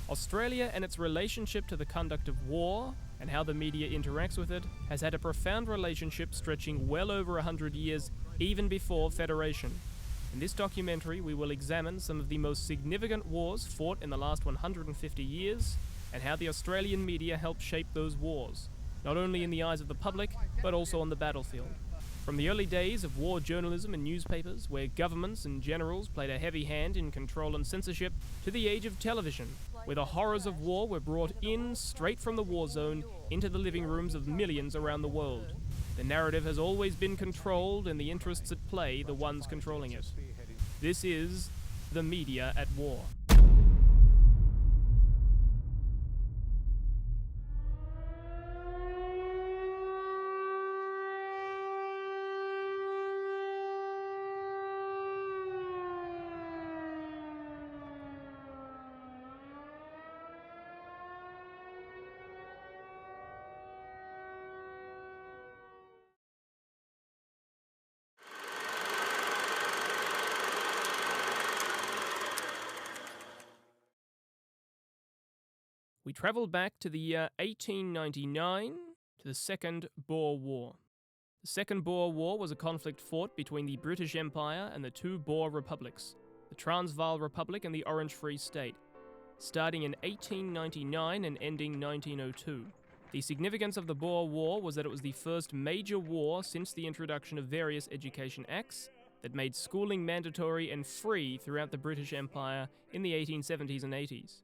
Australia and its relationship to the conduct of war, and how the media interacts with it, has had a profound relationship stretching well over 100 years, even before Federation. In this documentary, we will examine some of the most significant wars fought in the last 150 years, and how the Australian media helped shape those wars, not only in the eyes of the public, but also on the battlefield. From the early days of war journalism and newspapers, where governments and generals played a heavy hand in control and censorship, to the age of television, where the horrors of war were brought in straight from the war zone into the living rooms of millions around the world. The narrative has always been controlled, and the interests at play the ones controlling it. This is the media at war. We travel back to the year 1899 to the Second Boer War. The Second Boer War was a conflict fought between the British Empire and the two Boer republics, the Transvaal Republic and the Orange Free State, starting in 1899 and ending 1902. The significance of the Boer War was that it was the first major war since the introduction of various education acts that made schooling mandatory and free throughout the British Empire in the 1870s and 80s.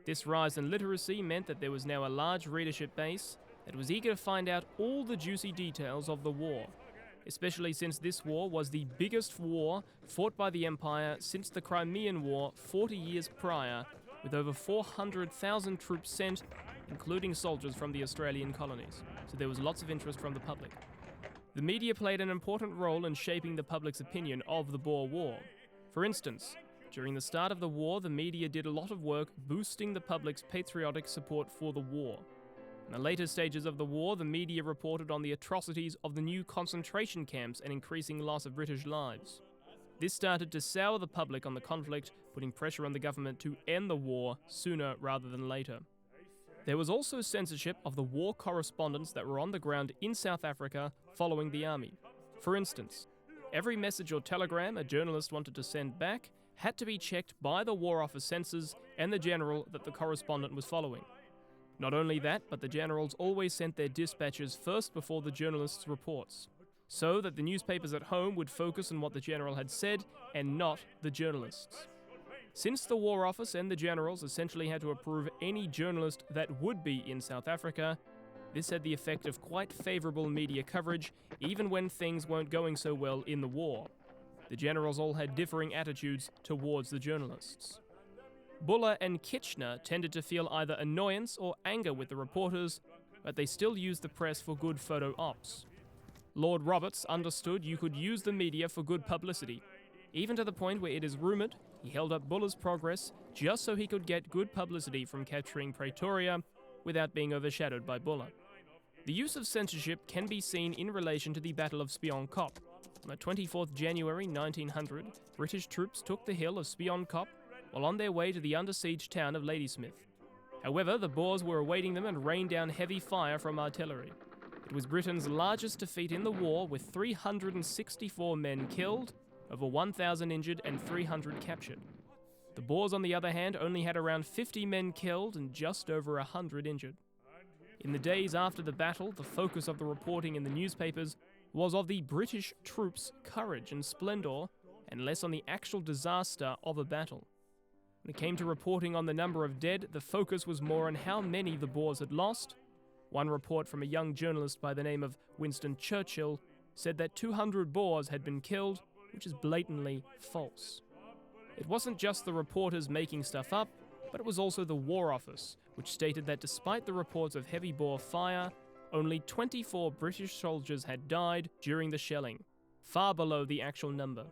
This rise in literacy meant that there was now a large readership base that was eager to find out all the juicy details of the war, especially since this war was the biggest war fought by the Empire since the Crimean War 40 years prior, with over 400,000 troops sent, including soldiers from the Australian colonies. So there was lots of interest from the public. The media played an important role in shaping the public's opinion of the Boer War. For instance, during the start of the war, the media did a lot of work boosting the public's patriotic support for the war. In the later stages of the war, the media reported on the atrocities of the new concentration camps and increasing loss of British lives. This started to sour the public on the conflict, putting pressure on the government to end the war sooner rather than later. There was also censorship of the war correspondents that were on the ground in South Africa following the army. For instance, every message or telegram a journalist wanted to send back had to be checked by the War Office censors and the general that the correspondent was following. Not only that, but the generals always sent their dispatches first before the journalists' reports, so that the newspapers at home would focus on what the general had said and not the journalists. Since the War Office and the generals essentially had to approve any journalist that would be in South Africa, this had the effect of quite favourable media coverage, even when things weren't going so well in the war. The generals all had differing attitudes towards the journalists. Buller and Kitchener tended to feel either annoyance or anger with the reporters, but they still used the press for good photo ops. Lord Roberts understood you could use the media for good publicity, even to the point where it is rumoured he held up Buller's progress just so he could get good publicity from capturing Pretoria without being overshadowed by Buller. The use of censorship can be seen in relation to the Battle of Spion Kop. On the 24th January 1900, British troops took the hill of Spion Kop while on their way to the under-siege town of Ladysmith. However, the Boers were awaiting them and rained down heavy fire from artillery. It was Britain's largest defeat in the war, with 364 men killed, over 1,000 injured and 300 captured. The Boers, on the other hand, only had around 50 men killed and just over 100 injured. In the days after the battle, the focus of the reporting in the newspapers was of the British troops' courage and splendour, and less on the actual disaster of a battle. When it came to reporting on the number of dead, the focus was more on how many the Boers had lost. One report from a young journalist by the name of Winston Churchill said that 200 Boers had been killed, which is blatantly false. It wasn't just the reporters making stuff up, but it was also the War Office, which stated that despite the reports of heavy Boer fire, only 24 British soldiers had died during the shelling, far below the actual number.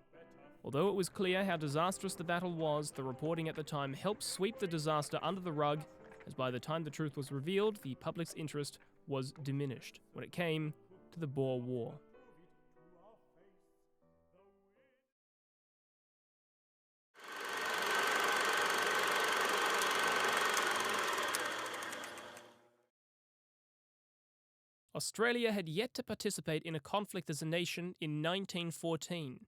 Although it was clear how disastrous the battle was, the reporting at the time helped sweep the disaster under the rug, as by the time the truth was revealed, the public's interest was diminished when it came to the Boer War. Australia had yet to participate in a conflict as a nation in 1914,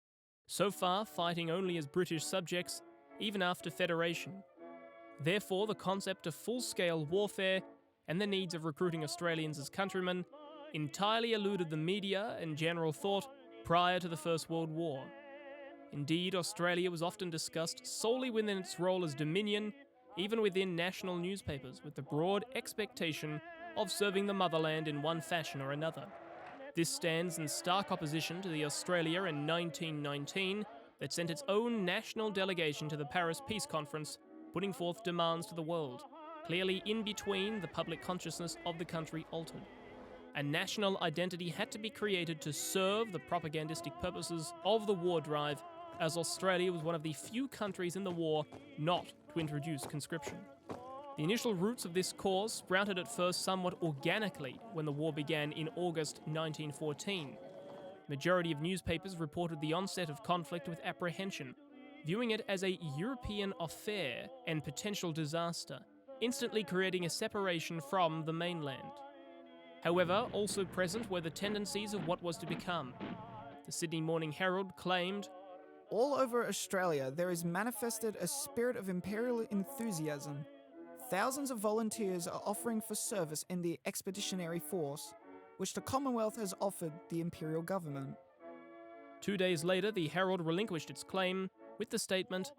so far fighting only as British subjects, even after Federation. Therefore, the concept of full-scale warfare and the needs of recruiting Australians as countrymen entirely eluded the media and general thought prior to the First World War. Indeed, Australia was often discussed solely within its role as Dominion, even within national newspapers, with the broad expectation of serving the motherland in one fashion or another. This stands in stark opposition to the Australia in 1919 that sent its own national delegation to the Paris Peace Conference, putting forth demands to the world, clearly in between the public consciousness of the country altered. A national identity had to be created to serve the propagandistic purposes of the war drive, as Australia was one of the few countries in the war not to introduce conscription. The initial roots of this cause sprouted at first somewhat organically when the war began in August 1914. The majority of newspapers reported the onset of conflict with apprehension, viewing it as a European affair and potential disaster, instantly creating a separation from the mainland. However, also present were the tendencies of what was to become. The Sydney Morning Herald claimed, "All over Australia there is manifested a spirit of imperial enthusiasm. Thousands of volunteers are offering for service in the expeditionary force, which the Commonwealth has offered the imperial government." 2 days later, the Herald relinquished its claim with the statement,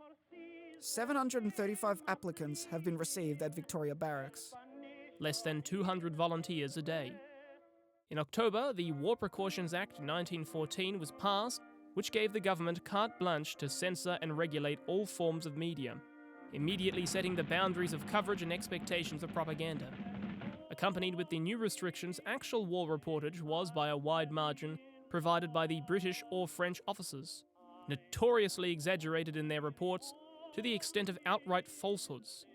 735 applicants have been received at Victoria Barracks. less than 200 volunteers a day. In October, the War Precautions Act 1914 was passed, which gave the government carte blanche to censor and regulate all forms of media, immediately setting the boundaries of coverage and expectations of propaganda. Accompanied with the new restrictions, actual war reportage was, by a wide margin, provided by the British or French officers, notoriously exaggerated in their reports to the extent of outright falsehoods.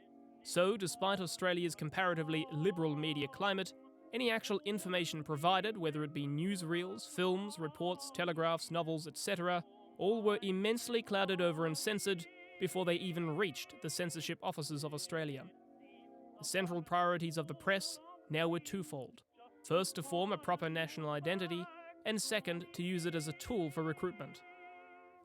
So, despite Australia's comparatively liberal media climate, any actual information provided, whether it be newsreels, films, reports, telegraphs, novels, etc., all were immensely clouded over and censored before they even reached the censorship offices of Australia. The central priorities of the press now were twofold. First, to form a proper national identity, and second, to use it as a tool for recruitment.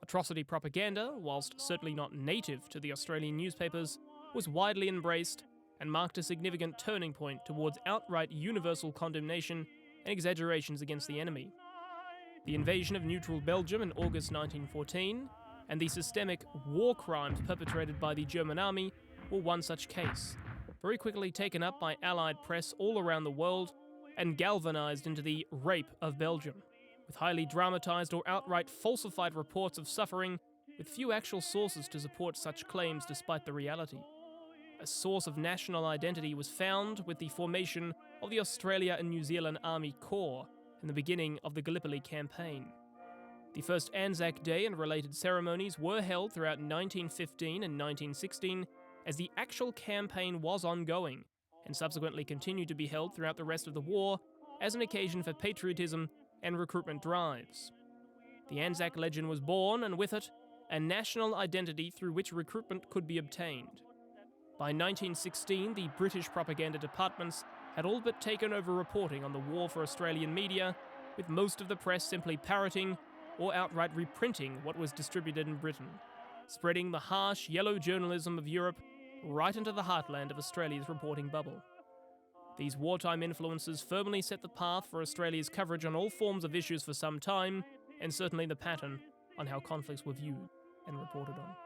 Atrocity propaganda, whilst certainly not native to the Australian newspapers, was widely embraced and marked a significant turning point towards outright universal condemnation and exaggerations against the enemy. The invasion of neutral Belgium in August 1914 and the systemic war crimes perpetrated by the German army were one such case, very quickly taken up by Allied press all around the world and galvanized into the rape of Belgium, with highly dramatized or outright falsified reports of suffering with few actual sources to support such claims despite the reality. A source of national identity was found with the formation of the Australia and New Zealand Army Corps in the beginning of the Gallipoli campaign. The first Anzac Day and related ceremonies were held throughout 1915 and 1916 as the actual campaign was ongoing, and subsequently continued to be held throughout the rest of the war as an occasion for patriotism and recruitment drives. The Anzac legend was born, and with it, a national identity through which recruitment could be obtained. By 1916, the British propaganda departments had all but taken over reporting on the war for Australian media, with most of the press simply parroting or outright reprinting what was distributed in Britain, spreading the harsh yellow journalism of Europe right into the heartland of Australia's reporting bubble. These wartime influences firmly set the path for Australia's coverage on all forms of issues for some time, and certainly the pattern on how conflicts were viewed and reported on.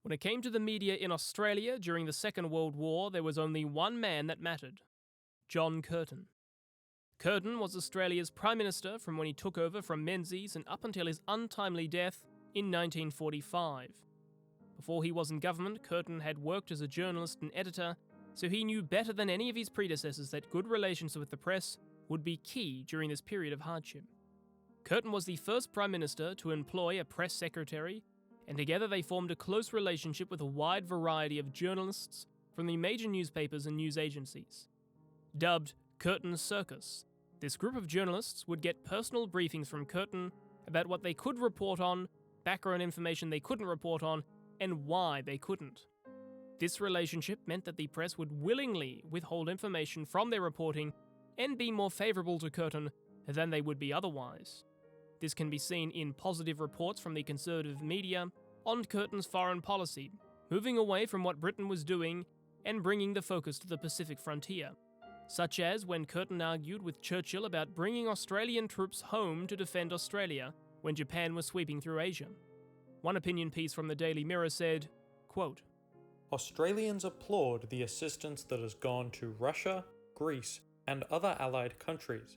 When it came to the media in Australia during the Second World War, there was only one man that mattered: John Curtin. Curtin was Australia's Prime Minister from when he took over from Menzies and up until his untimely death in 1945. Before he was in government, Curtin had worked as a journalist and editor, so he knew better than any of his predecessors that good relations with the press would be key during this period of hardship. Curtin was the first Prime Minister to employ a press secretary, and together they formed a close relationship with a wide variety of journalists from the major newspapers and news agencies. Dubbed Curtin's Circus, this group of journalists would get personal briefings from Curtin about what they could report on, background information they couldn't report on, and why they couldn't. This relationship meant that the press would willingly withhold information from their reporting and be more favourable to Curtin than they would be otherwise. This can be seen in positive reports from the conservative media on Curtin's foreign policy, moving away from what Britain was doing and bringing the focus to the Pacific frontier, such as when Curtin argued with Churchill about bringing Australian troops home to defend Australia when Japan was sweeping through Asia. One opinion piece from the Daily Mirror said, quote, Australians applaud the assistance that has gone to Russia, Greece, and other allied countries,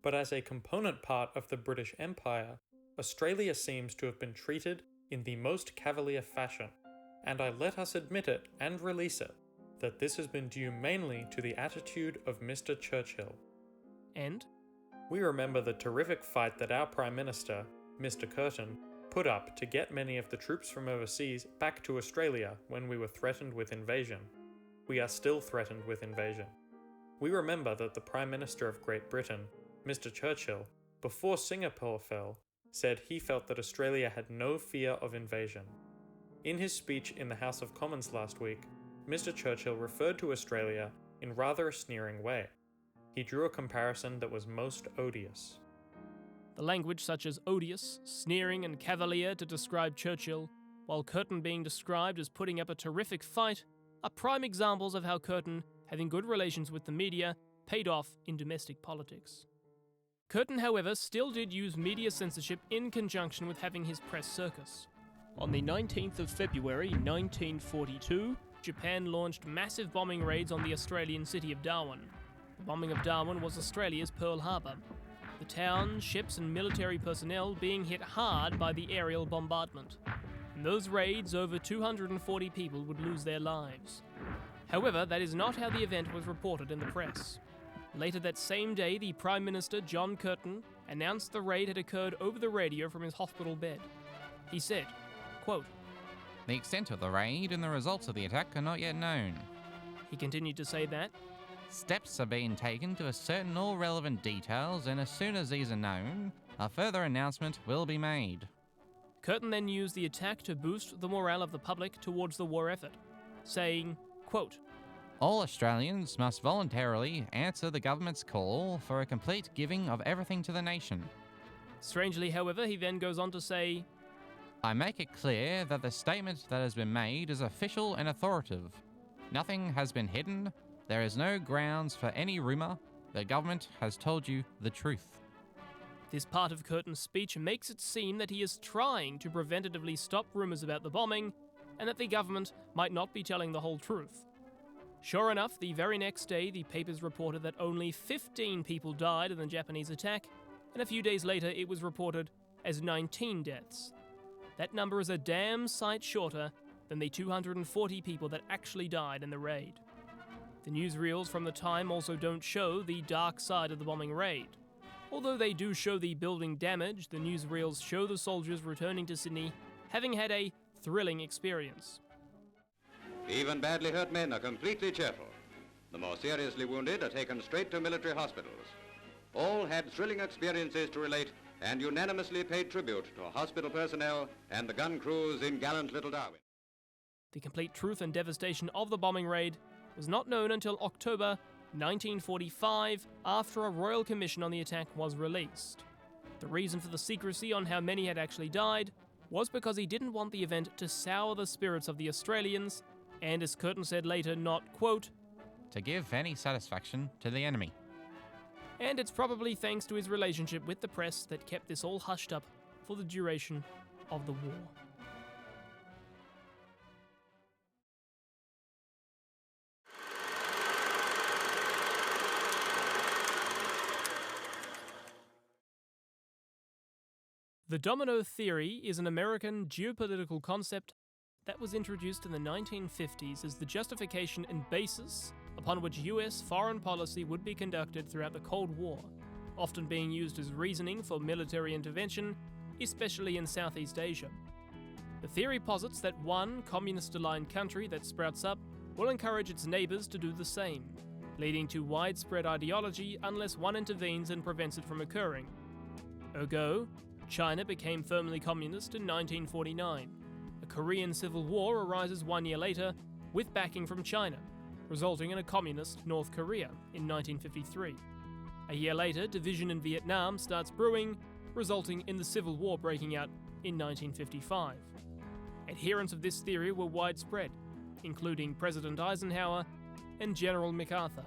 but as a component part of the British Empire, Australia seems to have been treated in the most cavalier fashion, and I let us admit it and release it, that this has been due mainly to the attitude of Mr. Churchill. And we remember the terrific fight that our Prime Minister, Mr. Curtin, put up to get many of the troops from overseas back to Australia when we were threatened with invasion. We are still threatened with invasion. We remember that the Prime Minister of Great Britain, Mr. Churchill, before Singapore fell, said he felt that Australia had no fear of invasion. In his speech in the House of Commons last week, Mr. Churchill referred to Australia in rather a sneering way. He drew a comparison that was most odious. The language such as odious, sneering, and cavalier to describe Churchill, while Curtin being described as putting up a terrific fight, are prime examples of how Curtin, having good relations with the media, paid off in domestic politics. Curtin, however, still did use media censorship in conjunction with having his press circus. On the 19th of February 1942, Japan launched massive bombing raids on the Australian city of Darwin. The bombing of Darwin was Australia's Pearl Harbor. The town, ships, and military personnel being hit hard by the aerial bombardment. In those raids, over 240 people would lose their lives. However, that is not how the event was reported in the press. Later that same day, the Prime Minister, John Curtin, announced the raid had occurred over the radio from his hospital bed. He said, quote, The extent of the raid and the results of the attack are not yet known. He continued to say that steps are being taken to ascertain all relevant details, and as soon as these are known, a further announcement will be made. Curtin then used the attack to boost the morale of the public towards the war effort, saying, quote, All Australians must voluntarily answer the government's call for a complete giving of everything to the nation. Strangely, however, he then goes on to say, I make it clear that the statement that has been made is official and authoritative. Nothing has been hidden. There is no grounds for any rumour. The government has told you the truth. This part of Curtin's speech makes it seem that he is trying to preventatively stop rumours about the bombing, and that the government might not be telling the whole truth. Sure enough, the very next day, the papers reported that only 15 people died in the Japanese attack, and a few days later it was reported as 19 deaths. That number is a damn sight shorter than the 240 people that actually died in the raid. The newsreels from the time also don't show the dark side of the bombing raid. Although they do show the building damage, the newsreels show the soldiers returning to Sydney having had a thrilling experience. Even badly hurt men are completely cheerful. The more seriously wounded are taken straight to military hospitals. All had thrilling experiences to relate and unanimously paid tribute to hospital personnel and the gun crews in gallant Little Darwin. The complete truth and devastation of the bombing raid was not known until October 1945, after a royal commission on the attack was released. The reason for the secrecy on how many had actually died was because he didn't want the event to sour the spirits of the Australians, and as Curtin said later, not, quote, to give any satisfaction to the enemy. And it's probably thanks to his relationship with the press that kept this all hushed up for the duration of the war. The domino theory is an American geopolitical concept that was introduced in the 1950s as the justification and basis upon which US foreign policy would be conducted throughout the Cold War, often being used as reasoning for military intervention, especially in Southeast Asia. The theory posits that one communist-aligned country that sprouts up will encourage its neighbours to do the same, leading to widespread ideology unless one intervenes and prevents it from occurring. Ergo, China became firmly communist in 1949. A Korean Civil War arises 1 year later with backing from China, resulting in a communist North Korea in 1953. A year later, division in Vietnam starts brewing, resulting in the Civil War breaking out in 1955. Adherents of this theory were widespread, including President Eisenhower and General MacArthur,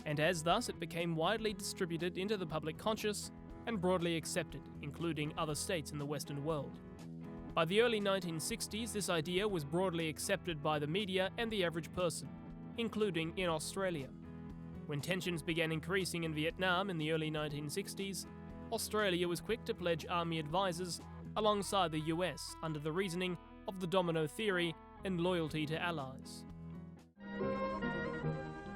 and as thus it became widely distributed into the public conscious and broadly accepted, including other states in the Western world. By the early 1960s, this idea was broadly accepted by the media and the average person, including in Australia. When tensions began increasing in Vietnam in the early 1960s, Australia was quick to pledge army advisors alongside the US under the reasoning of the domino theory and loyalty to allies.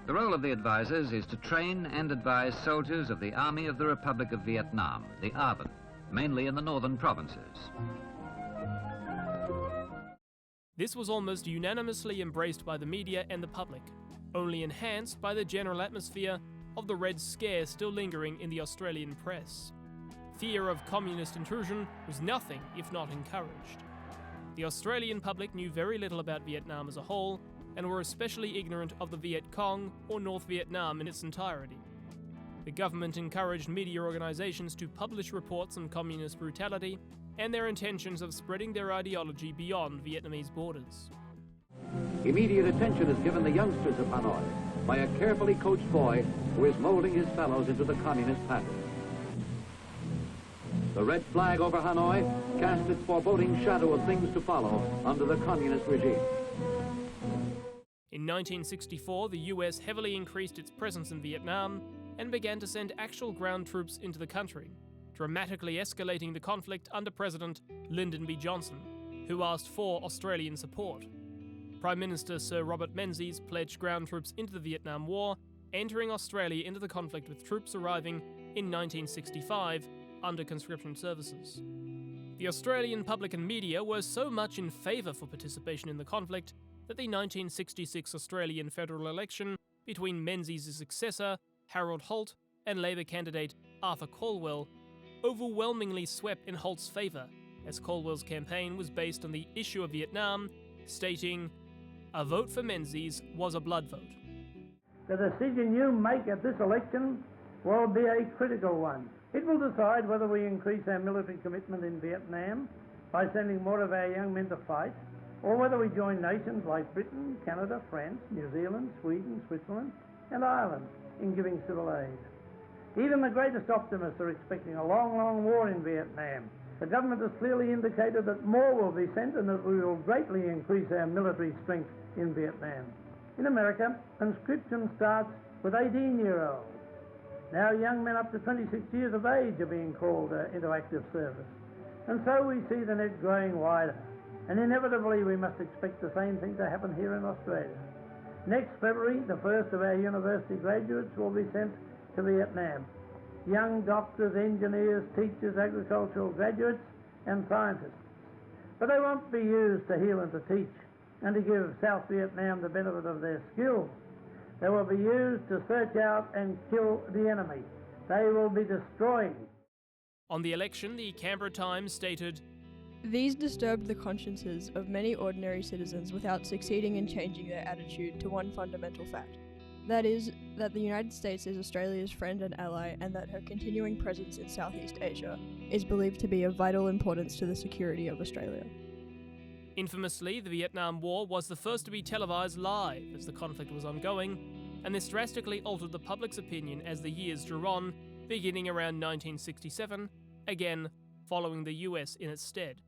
The role of the advisors is to train and advise soldiers of the Army of the Republic of Vietnam, the ARVN, mainly in the northern provinces. This was almost unanimously embraced by the media and the public, only enhanced by the general atmosphere of the Red Scare still lingering in the Australian press. Fear of communist intrusion was nothing if not encouraged. The Australian public knew very little about Vietnam as a whole, and were especially ignorant of the Viet Cong or North Vietnam in its entirety. The government encouraged media organizations to publish reports on communist brutality and their intentions of spreading their ideology beyond Vietnamese borders. Immediate attention is given the youngsters of Hanoi by a carefully coached boy who is molding his fellows into the communist pattern. The red flag over Hanoi casts its foreboding shadow of things to follow under the communist regime. In 1964, the US heavily increased its presence in Vietnam and began to send actual ground troops into the country, dramatically escalating the conflict under President Lyndon B. Johnson, who asked for Australian support. Prime Minister Sir Robert Menzies pledged ground troops into the Vietnam War, entering Australia into the conflict with troops arriving in 1965 under conscription services. The Australian public and media were so much in favour for participation in the conflict that the 1966 Australian federal election between Menzies' successor, Harold Holt, and Labor candidate Arthur Calwell overwhelmingly swept in Holt's favour, as Calwell's campaign was based on the issue of Vietnam, stating, "A vote for Menzies was a blood vote." The decision you make at this election will be a critical one. It will decide whether we increase our military commitment in Vietnam by sending more of our young men to fight, or whether we join nations like Britain, Canada, France, New Zealand, Sweden, Switzerland, and Ireland in giving civil aid. Even the greatest optimists are expecting a long, long war in Vietnam. The government has clearly indicated that more will be sent and that we will greatly increase our military strength in Vietnam. In America, conscription starts with 18-year-olds. Now young men up to 26 years of age are being called into active service. And so we see the net growing wider. And inevitably we must expect the same thing to happen here in Australia. Next February, the first of our university graduates will be sent to Vietnam. Young doctors, engineers, teachers, agricultural graduates, and scientists. But they won't be used to heal and to teach, and to give South Vietnam the benefit of their skills. They will be used to search out and kill the enemy. They will be destroying. On the election, the Canberra Times stated, "These disturbed the consciences of many ordinary citizens without succeeding in changing their attitude to one fundamental fact. That is, that the United States is Australia's friend and ally, and that her continuing presence in Southeast Asia is believed to be of vital importance to the security of Australia." Infamously, the Vietnam War was the first to be televised live as the conflict was ongoing, and this drastically altered the public's opinion as the years drew on, beginning around 1967, again following the US in its stead.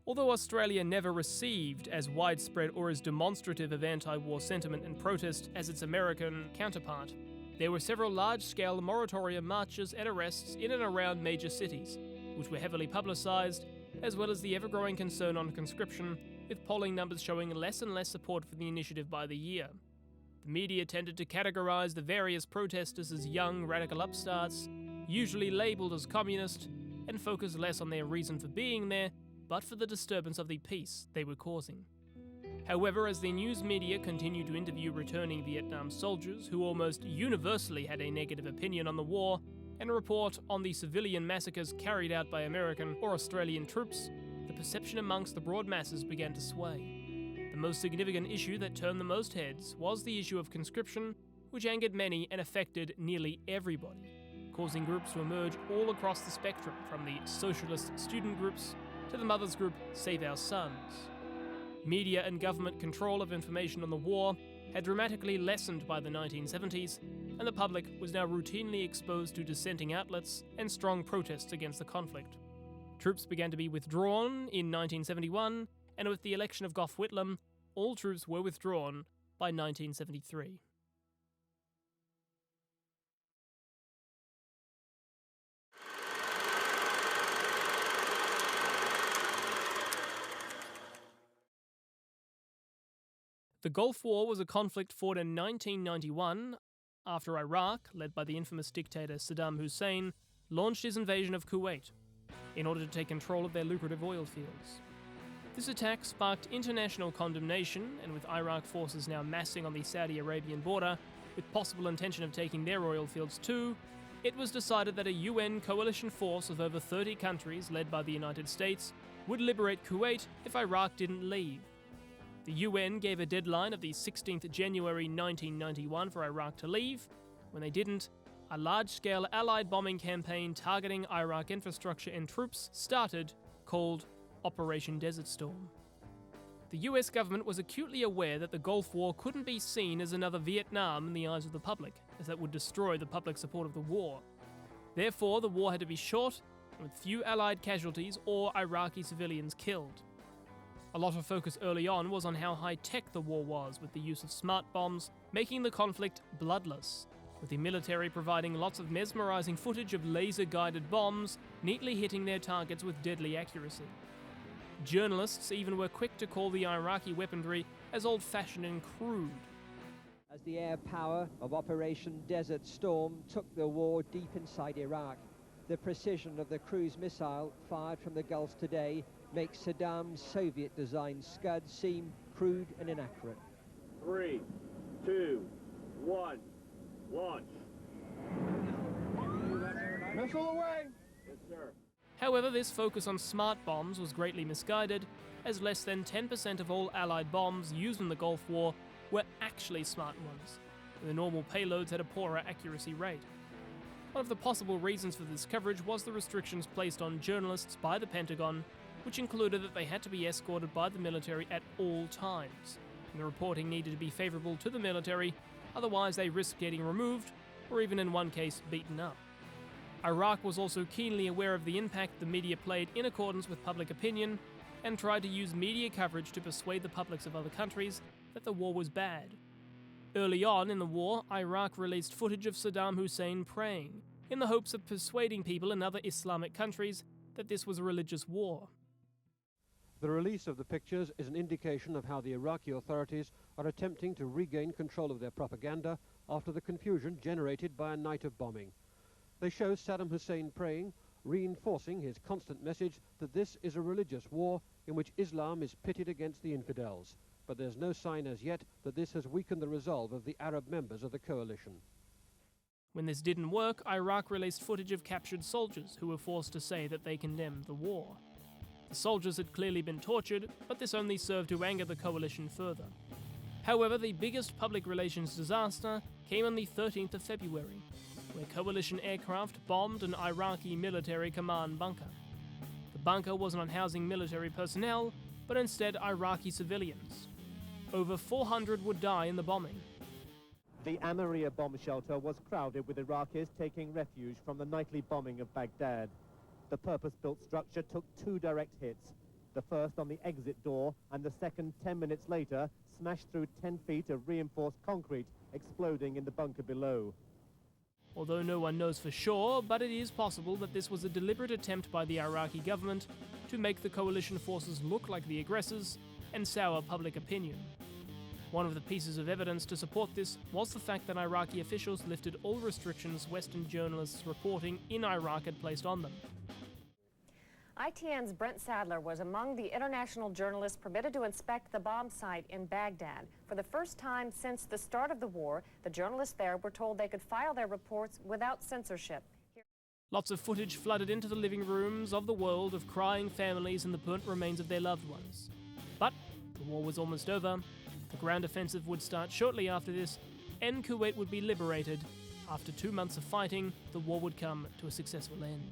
Although Australia never received as widespread or as demonstrative of anti-war sentiment and protest as its American counterpart, there were several large-scale moratorium marches and arrests in and around major cities, which were heavily publicised, as well as the ever-growing concern on conscription, with polling numbers showing less and less support for the initiative by the year. The media tended to categorise the various protesters as young, radical upstarts, usually labelled as communist, and focus less on their reason for being there, but for the disturbance of the peace they were causing. However, as the news media continued to interview returning Vietnam soldiers who almost universally had a negative opinion on the war, and report on the civilian massacres carried out by American or Australian troops, the perception amongst the broad masses began to sway. The most significant issue that turned the most heads was the issue of conscription, which angered many and affected nearly everybody, causing groups to emerge all across the spectrum, from the socialist student groups to the mothers group Save Our Sons. Media and government control of information on the war had dramatically lessened by the 1970s, and the public was now routinely exposed to dissenting outlets and strong protests against the conflict. Troops began to be withdrawn in 1971, and with the election of Gough Whitlam, all troops were withdrawn by 1973. The Gulf War was a conflict fought in 1991 after Iraq, led by the infamous dictator Saddam Hussein, launched his invasion of Kuwait in order to take control of their lucrative oil fields. This attack sparked international condemnation, and with Iraq forces now massing on the Saudi Arabian border, with possible intention of taking their oil fields too, it was decided that a UN coalition force of over 30 countries, led by the United States, would liberate Kuwait if Iraq didn't leave. The UN gave a deadline of the 16th January 1991 for Iraq to leave. When they didn't, a large-scale Allied bombing campaign targeting Iraq infrastructure and troops started, called Operation Desert Storm. The US government was acutely aware that the Gulf War couldn't be seen as another Vietnam in the eyes of the public, as that would destroy the public support of the war. Therefore, the war had to be short, and with few Allied casualties or Iraqi civilians killed. A lot of focus early on was on how high-tech the war was, with the use of smart bombs, making the conflict bloodless, with the military providing lots of mesmerizing footage of laser-guided bombs neatly hitting their targets with deadly accuracy. Journalists even were quick to call the Iraqi weaponry as old-fashioned and crude. As the air power of Operation Desert Storm took the war deep inside Iraq, the precision of the cruise missile fired from the Gulf today makes Saddam's Soviet-designed Scud seem crude and inaccurate. 3, 2, 1, launch. Missile away! Yes, sir. However, this focus on smart bombs was greatly misguided, as less than 10% of all Allied bombs used in the Gulf War were actually smart ones, and the normal payloads had a poorer accuracy rate. One of the possible reasons for this coverage was the restrictions placed on journalists by the Pentagon, which included that they had to be escorted by the military at all times, and the reporting needed to be favourable to the military, otherwise they risked getting removed, or even in one case, beaten up. Iraq was also keenly aware of the impact the media played in accordance with public opinion, and tried to use media coverage to persuade the publics of other countries that the war was bad. Early on in the war, Iraq released footage of Saddam Hussein praying, in the hopes of persuading people in other Islamic countries that this was a religious war. The release of the pictures is an indication of how the Iraqi authorities are attempting to regain control of their propaganda after the confusion generated by a night of bombing. They show Saddam Hussein praying, reinforcing his constant message that this is a religious war in which Islam is pitted against the infidels. But there's no sign as yet that this has weakened the resolve of the Arab members of the coalition. When this didn't work, Iraq released footage of captured soldiers who were forced to say that they condemned the war. The soldiers had clearly been tortured, but this only served to anger the coalition further. However, the biggest public relations disaster came on the 13th of February, where coalition aircraft bombed an Iraqi military command bunker. The bunker wasn't on housing military personnel, but instead Iraqi civilians. Over 400 would die in the bombing. The Amaria bomb shelter was crowded with Iraqis taking refuge from the nightly bombing of Baghdad. The purpose-built structure took 2 direct hits. The first on the exit door, and the second 10 minutes later smashed through 10 feet of reinforced concrete, exploding in the bunker below. Although no one knows for sure, but it is possible that this was a deliberate attempt by the Iraqi government to make the coalition forces look like the aggressors and sour public opinion. One of the pieces of evidence to support this was the fact that Iraqi officials lifted all restrictions Western journalists reporting in Iraq had placed on them. ITN's Brent Sadler was among the international journalists permitted to inspect the bomb site in Baghdad. For the first time since the start of the war, the journalists there were told they could file their reports without censorship. Lots of footage flooded into the living rooms of the world of crying families and the burnt remains of their loved ones. But the war was almost over. The ground offensive would start shortly after this, and Kuwait would be liberated. After 2 months of fighting, the war would come to a successful end.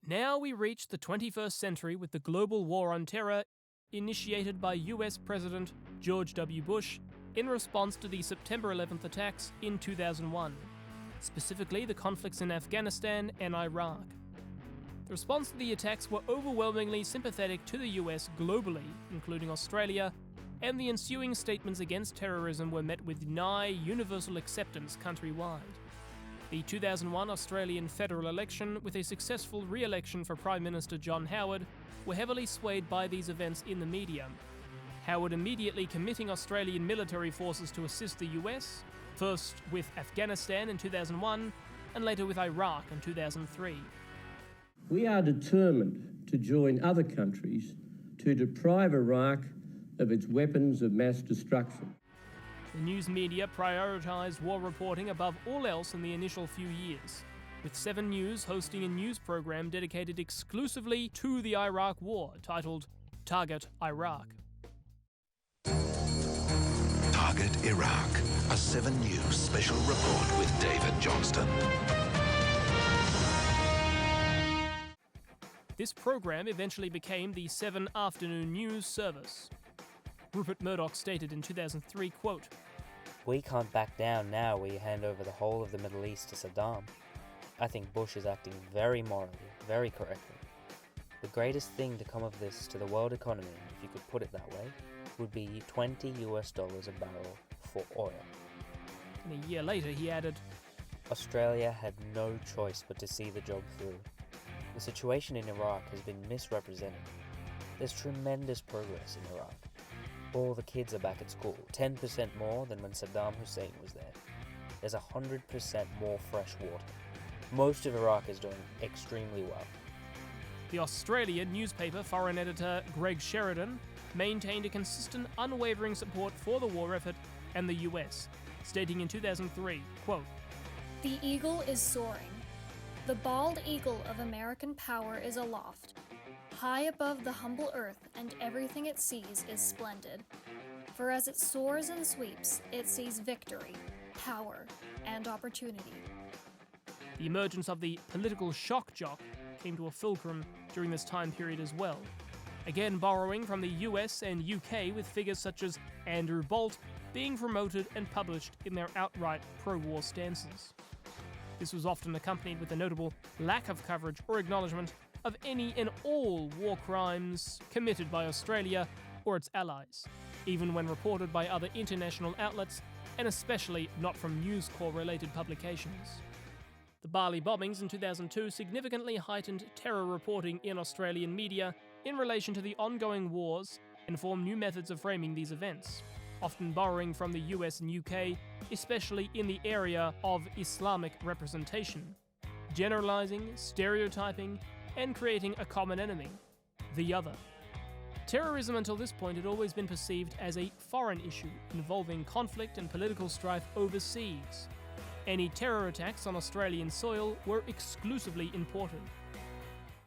Now we reach the 21st century with the global war on terror initiated by US President George W. Bush in response to the September 11th attacks in 2001, specifically the conflicts in Afghanistan and Iraq. The response to the attacks were overwhelmingly sympathetic to the US globally, including Australia, and the ensuing statements against terrorism were met with nigh universal acceptance countrywide. The 2001 Australian federal election, with a successful re-election for Prime Minister John Howard, were heavily swayed by these events in the media. Howard immediately committing Australian military forces to assist the US, first with Afghanistan in 2001, and later with Iraq in 2003. We are determined to join other countries to deprive Iraq of its weapons of mass destruction. The news media prioritised war reporting above all else in the initial few years, with 7 News hosting a news program dedicated exclusively to the Iraq War, titled Target Iraq. Target Iraq, a 7 News special report with David Johnston. This program eventually became the 7 Afternoon News service. Rupert Murdoch stated in 2003, quote, "We can't back down now we hand over the whole of the Middle East to Saddam. I think Bush is acting very morally, very correctly. The greatest thing to come of this to the world economy, if you could put it that way, would be $20 a barrel for oil." And a year later he added, "Australia had no choice but to see the job through. The situation in Iraq has been misrepresented. There's tremendous progress in Iraq. All the kids are back at school, 10% more than when Saddam Hussein was there. There's 100% more fresh water. Most of Iraq is doing extremely well." The Australian newspaper foreign editor Greg Sheridan maintained a consistent, unwavering support for the war effort and the US, stating in 2003, quote, "The eagle is soaring. The bald eagle of American power is aloft. High above the humble earth, and everything it sees is splendid. For as it soars and sweeps, it sees victory, power, and opportunity." The emergence of the political shock jock came to a fulcrum during this time period as well, again borrowing from the US and UK, with figures such as Andrew Bolt being promoted and published in their outright pro-war stances. This was often accompanied with a notable lack of coverage or acknowledgement of any and all war crimes committed by Australia or its allies, even when reported by other international outlets, and especially not from News Corps-related publications. The Bali bombings in 2002 significantly heightened terror reporting in Australian media in relation to the ongoing wars and formed new methods of framing these events, often borrowing from the US and UK, especially in the area of Islamic representation, generalizing, stereotyping, and creating a common enemy, the other. Terrorism until this point had always been perceived as a foreign issue involving conflict and political strife overseas. Any terror attacks on Australian soil were exclusively imported.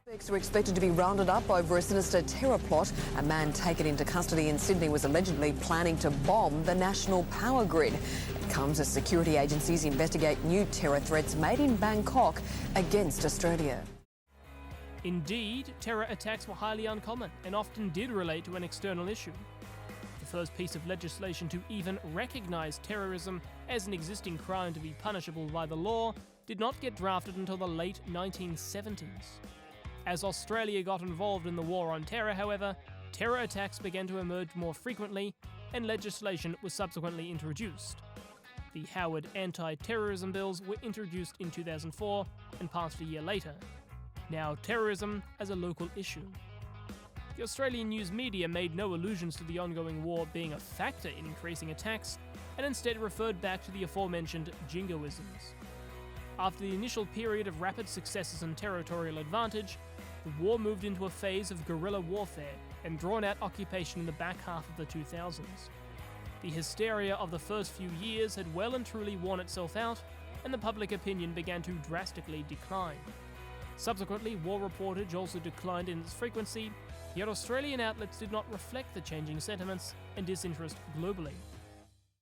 Suspects were expected to be rounded up over a sinister terror plot. A man taken into custody in Sydney was allegedly planning to bomb the national power grid. It comes as security agencies investigate new terror threats made in Bangkok against Australia. Indeed, terror attacks were highly uncommon and often did relate to an external issue. The first piece of legislation to even recognise terrorism as an existing crime to be punishable by the law did not get drafted until the late 1970s. As Australia got involved in the war on terror, however, terror attacks began to emerge more frequently and legislation was subsequently introduced. The Howard anti-terrorism bills were introduced in 2004 and passed a year later. Now terrorism as a local issue. The Australian news media made no allusions to the ongoing war being a factor in increasing attacks, and instead referred back to the aforementioned jingoisms. After the initial period of rapid successes and territorial advantage, the war moved into a phase of guerrilla warfare and drawn-out occupation in the back half of the 2000s. The hysteria of the first few years had well and truly worn itself out, and the public opinion began to drastically decline. Subsequently, war reportage also declined in its frequency, yet Australian outlets did not reflect the changing sentiments and disinterest globally.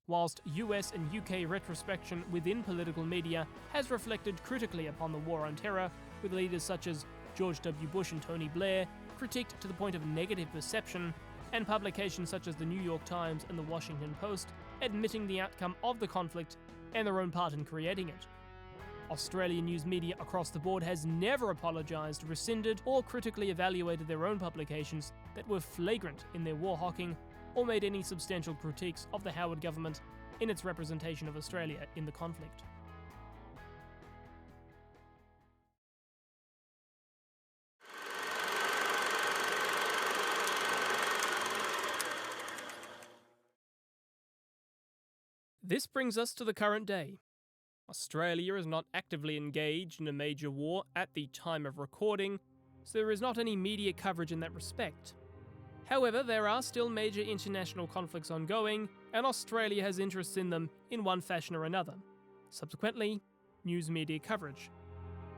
Whilst US and UK retrospection within political media has reflected critically upon the War on Terror, with leaders such as George W. Bush and Tony Blair critiqued to the point of negative perception, and publications such as the New York Times and the Washington Post admitting the outcome of the conflict and their own part in creating it. Australian news media across the board has never apologised, rescinded, or critically evaluated their own publications that were flagrant in their war hawking, or made any substantial critiques of the Howard government in its representation of Australia in the conflict. This brings us to the current day. Australia is not actively engaged in a major war at the time of recording, so there is not any media coverage in that respect. However, there are still major international conflicts ongoing, and Australia has interests in them in one fashion or another. Subsequently, news media coverage.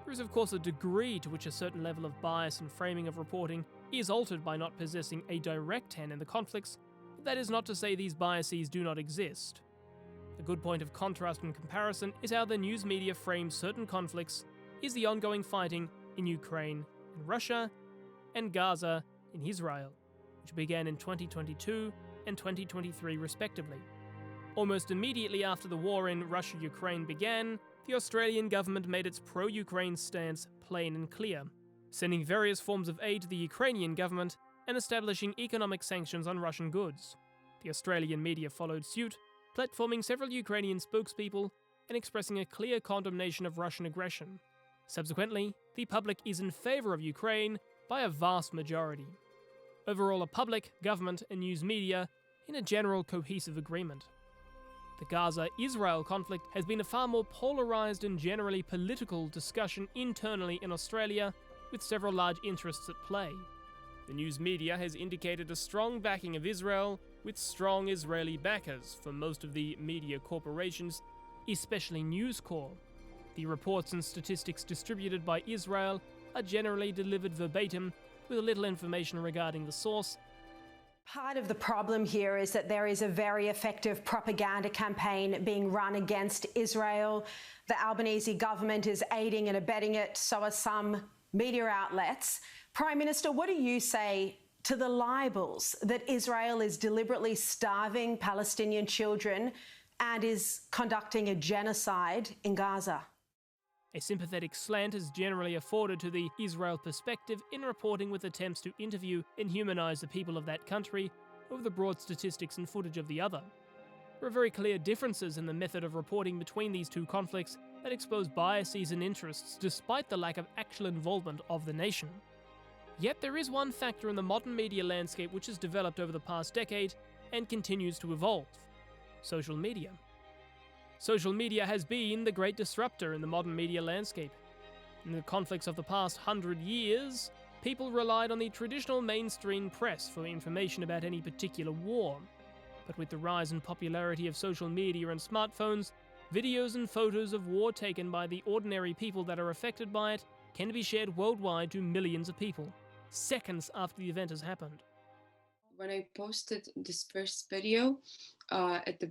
There is of course a degree to which a certain level of bias and framing of reporting is altered by not possessing a direct hand in the conflicts, but that is not to say these biases do not exist. A good point of contrast and comparison is how the news media frames certain conflicts is the ongoing fighting in Ukraine and Russia, and Gaza in Israel, which began in 2022 and 2023 respectively. Almost immediately after the war in Russia-Ukraine began, the Australian government made its pro-Ukraine stance plain and clear, sending various forms of aid to the Ukrainian government and establishing economic sanctions on Russian goods. The Australian media followed suit, platforming several Ukrainian spokespeople and expressing a clear condemnation of Russian aggression. Subsequently, the public is in favour of Ukraine by a vast majority. Overall, a public, government and news media in a general cohesive agreement. The Gaza-Israel conflict has been a far more polarised and generally political discussion internally in Australia, with several large interests at play. The news media has indicated a strong backing of Israel, with strong Israeli backers for most of the media corporations, especially News Corp. The reports and statistics distributed by Israel are generally delivered verbatim, with little information regarding the source. Part of the problem here is that there is a very effective propaganda campaign being run against Israel. The Albanese government is aiding and abetting it, so are some media outlets. Prime Minister, what do you say to the libels that Israel is deliberately starving Palestinian children and is conducting a genocide in Gaza? A sympathetic slant is generally afforded to the Israel perspective in reporting, with attempts to interview and humanise the people of that country over the broad statistics and footage of the other. There are very clear differences in the method of reporting between these two conflicts that expose biases and interests despite the lack of actual involvement of the nation. Yet there is one factor in the modern media landscape which has developed over the past decade and continues to evolve: social media. Social media has been the great disruptor in the modern media landscape. In the conflicts of the past 100 years, people relied on the traditional mainstream press for information about any particular war. But with the rise in popularity of social media and smartphones, videos and photos of war taken by the ordinary people that are affected by it can be shared worldwide to millions of people, seconds after the event has happened. When I posted this first video, at the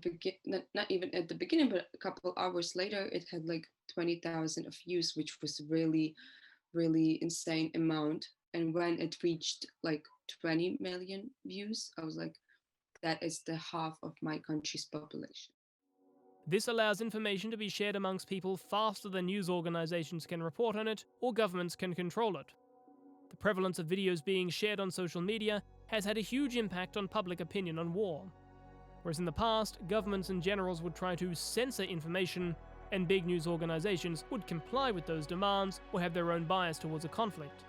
not even at the beginning, but a couple hours later, it had like 20,000 views, which was really, really insane amount. And when it reached like 20 million views, I was like, that is the half of my country's population. This allows information to be shared amongst people faster than news organizations can report on it or governments can control it. The prevalence of videos being shared on social media has had a huge impact on public opinion on war. Whereas in the past, governments and generals would try to censor information, and big news organizations would comply with those demands or have their own bias towards a conflict.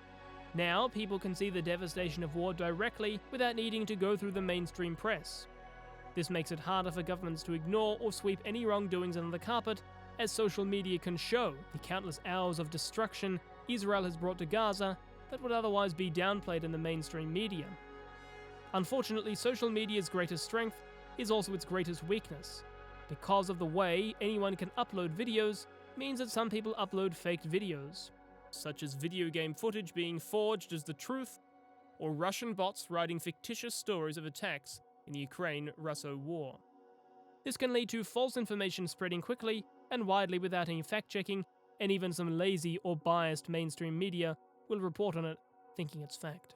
Now, people can see the devastation of war directly without needing to go through the mainstream press. This makes it harder for governments to ignore or sweep any wrongdoings under the carpet, as social media can show the countless hours of destruction Israel has brought to Gaza that would otherwise be downplayed in the mainstream media. Unfortunately, social media's greatest strength is also its greatest weakness. Because of the way anyone can upload videos means that some people upload faked videos, such as video game footage being forged as the truth, or Russian bots writing fictitious stories of attacks in the Ukraine-Russo war. This can lead to false information spreading quickly and widely without any fact-checking, and even some lazy or biased mainstream media will report on it thinking it's fact.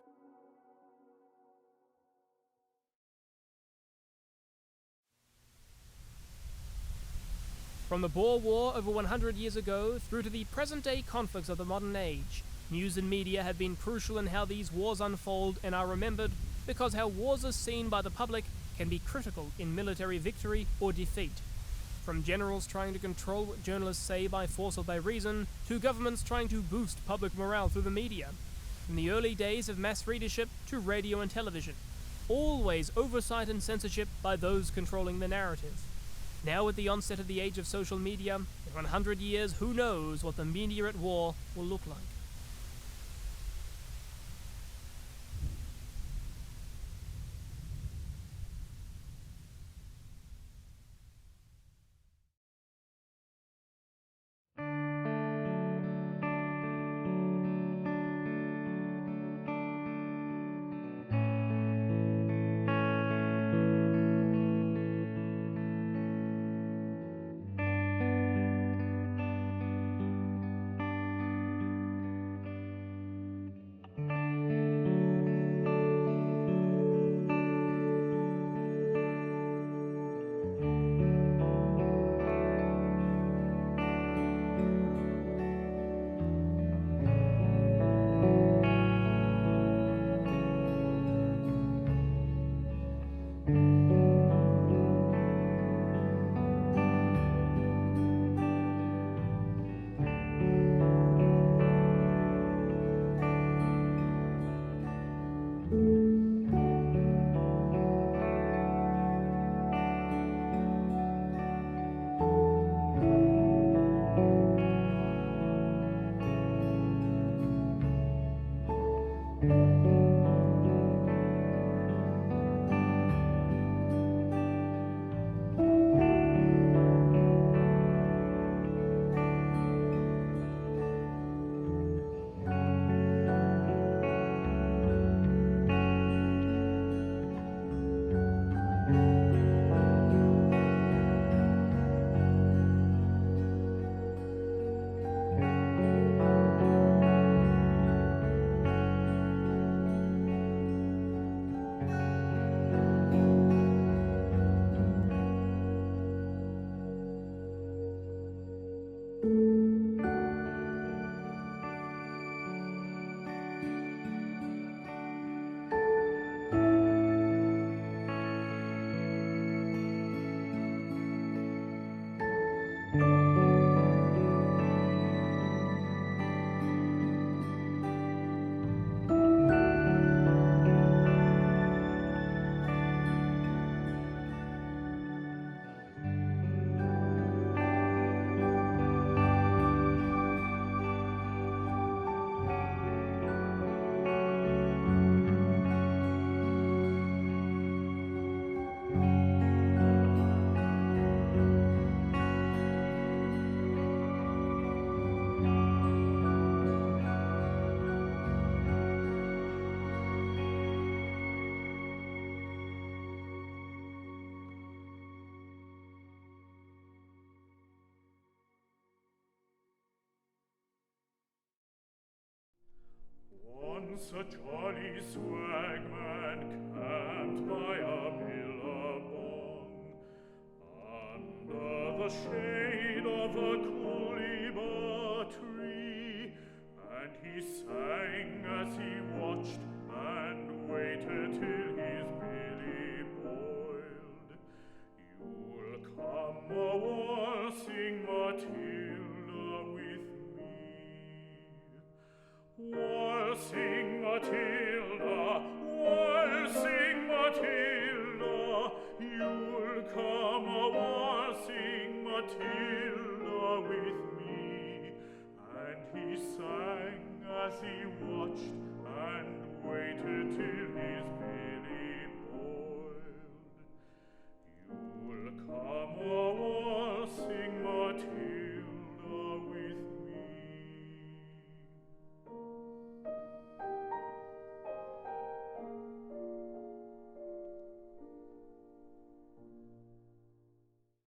From the Boer War over 100 years ago through to the present-day conflicts of the modern age, news and media have been crucial in how these wars unfold and are remembered, because how wars are seen by the public can be critical in military victory or defeat. From generals trying to control what journalists say by force or by reason, to governments trying to boost public morale through the media. From the early days of mass readership to radio and television. Always oversight and censorship by those controlling the narrative. Now with the onset of the age of social media, in 100 years, who knows what the media at war will look like. Once a jolly swagman camped by a billabong, under the shade of a coolibah tree, and he sang as he watched and waited till his billy boiled. You'll come a-waltzing, Matilda, with waltzing Matilda, waltzing Matilda, you'll come a-waltzing Matilda with me. And he sang as he watched till he